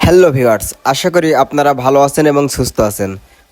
Hello viewers, আশা করি আপনারা ভালো আছেন এবং সুস্থ আছেন।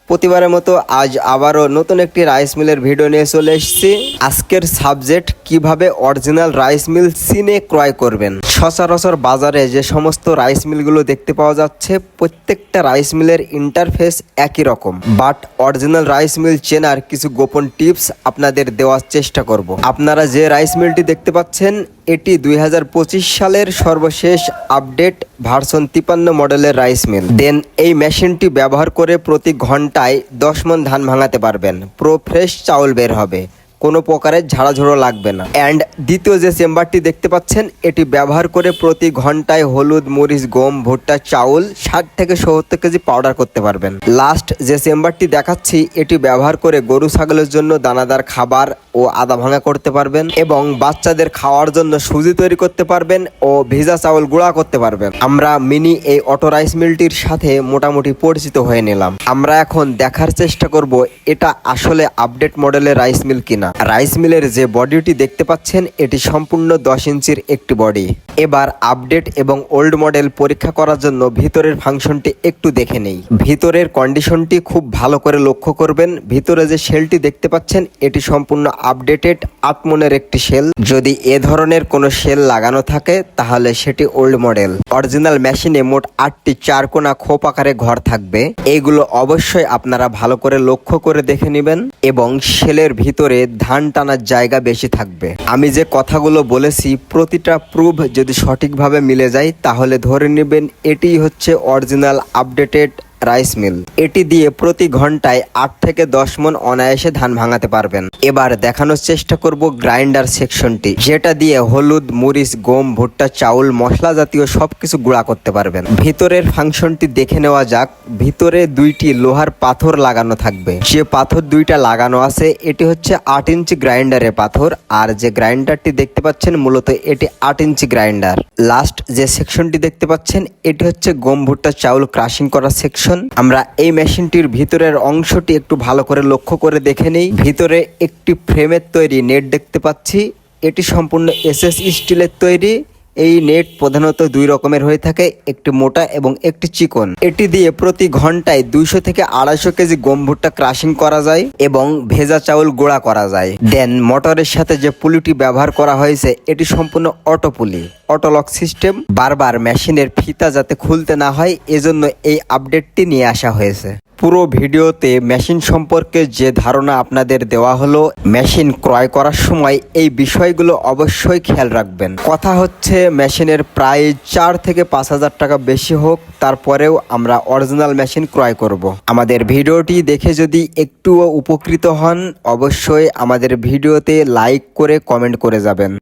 প্রতিবারের মতো আজ আবারও নতুন একটি রাইস মিলের ভিডিও নিয়ে চলে এসেছি। আজকের সাবজেক্ট কিভাবে অরিজিনাল রাইস মিল চিনে ক্রয় করবেন। সচরাচর বাজারে যে সমস্ত রাইস মিলগুলো দেখতে পাওয়া যাচ্ছে প্রত্যেকটা রাইস মিলের ইন্টারফেস একই রকম, বাট অরিজিনাল রাইস মিল চেনার কিছু গোপন টিপস আপনাদের দেওয়ার চেষ্টা করব। আপনারা যে রাইস মিলটি দেখতে পাচ্ছেন এটি 2025 সালের সর্বশেষ আপডেট ভার্সন 53 মডেলের রাইস মিল। দেন এই মেশিনটি ব্যবহার করে প্রতি ঘন্টায় 10 মণ ধান ভাঙাতে পারবেন। প্রো ফ্রেশ চাউল বের হবে, কোনো প্রকারের ঝাড়াঝোড়ো লাগবে না। অ্যান্ড দ্বিতীয় যে চেম্বারটি দেখতে পাচ্ছেন এটি ব্যবহার করে প্রতি ঘন্টায় হলুদ, মরিচ, গম, ভুট্টা, চাউল 60 থেকে 70 কেজি পাউডার করতে পারবেন। লাস্ট যে চেম্বারটি দেখাচ্ছি এটি ব্যবহার করে গরু ছাগলের জন্য দানাদার খাবার ও আদা ভাঙা করতে পারবেন এবং বাচ্চাদের খাওয়ার জন্য সুজি তৈরি করতে পারবেন ও ভেজা চাউল গুঁড়া করতে পারবেন। আমরা মিনি এই অটো রাইস মিলটির সাথে মোটামুটি পরিচিত হয়ে নিলাম। আমরা এখন দেখার চেষ্টা করব এটা আসলে আপডেট মডেলের রাইস মিল কিনা। রাইস মিলের যে বডিটি দেখতে পাচ্ছেন এটি সম্পূর্ণ 10 ইঞ্চির একটি বডি। এবার আপডেট এবং ওল্ড মডেল পরীক্ষা করার জন্য ভিতরের ফাংশনটি একটু দেখে নেই। ভিতরের কন্ডিশনটি খুব ভালো করে লক্ষ্য করবেন। ভিতরে যে শেলটি দেখতে পাচ্ছেন এটি সম্পূর্ণ আপডেটেড 8 মণের একটি শেল। যদি এ ধরনের কোনো শেল লাগানো থাকে তাহলে সেটি ওল্ড মডেল। অরিজিনাল মেশিনে মোট 8টি 4 কোণা খোপ আকারে ঘর থাকবে। এইগুলো অবশ্যই আপনারা ভালো করে লক্ষ্য করে দেখে নেবেন এবং শেলের ভিতরে ধান টানার জায়গা বেশি থাকবে। আমি যে কথাগুলো বলেছি প্রতিটা প্রুফ যদি সঠিকভাবে মিলে যায় তাহলে ধরে নেবেন এটি হচ্ছে অরিজিনাল আপডেটেড রাইস মিল। এটি দিয়ে প্রতি ঘন্টায় 8 থেকে 10 মণ অনায়াসে ধান ভাঙাতে পারবেন। এবার দেখানোর চেষ্টা করব গ্রাইন্ডার সেকশনটি, যেটা দিয়ে হলুদ, মরিচ, গম, ভুট্টা, চাউল, মশলা জাতীয় সবকিছু গুঁড়া করতে পারবেন। ভিতরের ফাংশনটি দেখে নেওয়া যাক। ভিতরে 2টি লোহার পাথর লাগানো থাকবে। যে পাথর 2টা লাগানো আছে এটি হচ্ছে 8 ইঞ্চি গ্রাইন্ডারের পাথর, আর যে গ্রাইন্ডারটি দেখতে পাচ্ছেন মূলত এটি 8 ইঞ্চি গ্রাইন্ডার। লাস্ট যে সেকশনটি দেখতে পাচ্ছেন এটি হচ্ছে গম, ভুট্টা, চাউল ক্রাশিং করা সেকশন। আমরা এই মেশিনটির ভিতরের অংশটি একটু ভালো করে লক্ষ্য করে দেখে নেই। ভিতরে একটি ফ্রেমের তৈরি নেট দেখতে পাচ্ছি। এটি সম্পূর্ণ এসএস স্টিলের তৈরি। এই নেট প্রধানত 2 রকমের হয়ে থাকে, একটি মোটা এবং একটি চিকন। এটি দিয়ে প্রতি ঘন্টায় 200 থেকে 250 কেজি গম ভুট্টা ক্রাশিং করা যায় এবং ভেজা চাউল গুঁড়া করা যায়। দেন মোটরের সাথে যে পুলিটি ব্যবহার করা হয়েছে এটি সম্পূর্ণ অটো পুলি, অটো লক সিস্টেম। বারবার মেশিনের ফিতা যাতে খুলতে না হয় এজন্য এই আপডেটটি নিয়ে আসা হয়েছে। পুরো ভিডিওতে মেশিন সম্পর্কে যে ধারণা আপনাদের দেওয়া হলো, মেশিন ক্রয় করার সময় এই বিষয়গুলো অবশ্যই খেয়াল রাখবেন। কথা হচ্ছে মেশিনের প্রায় 4 থেকে 5 হাজার টাকা বেশি হোক, তারপরেও আমরা অরিজিনাল মেশিন ক্রয় করব। আমাদের ভিডিওটি দেখে যদি একটুও উপকৃত হন অবশ্যই আমাদের ভিডিওতে লাইক করে কমেন্ট করে যাবেন।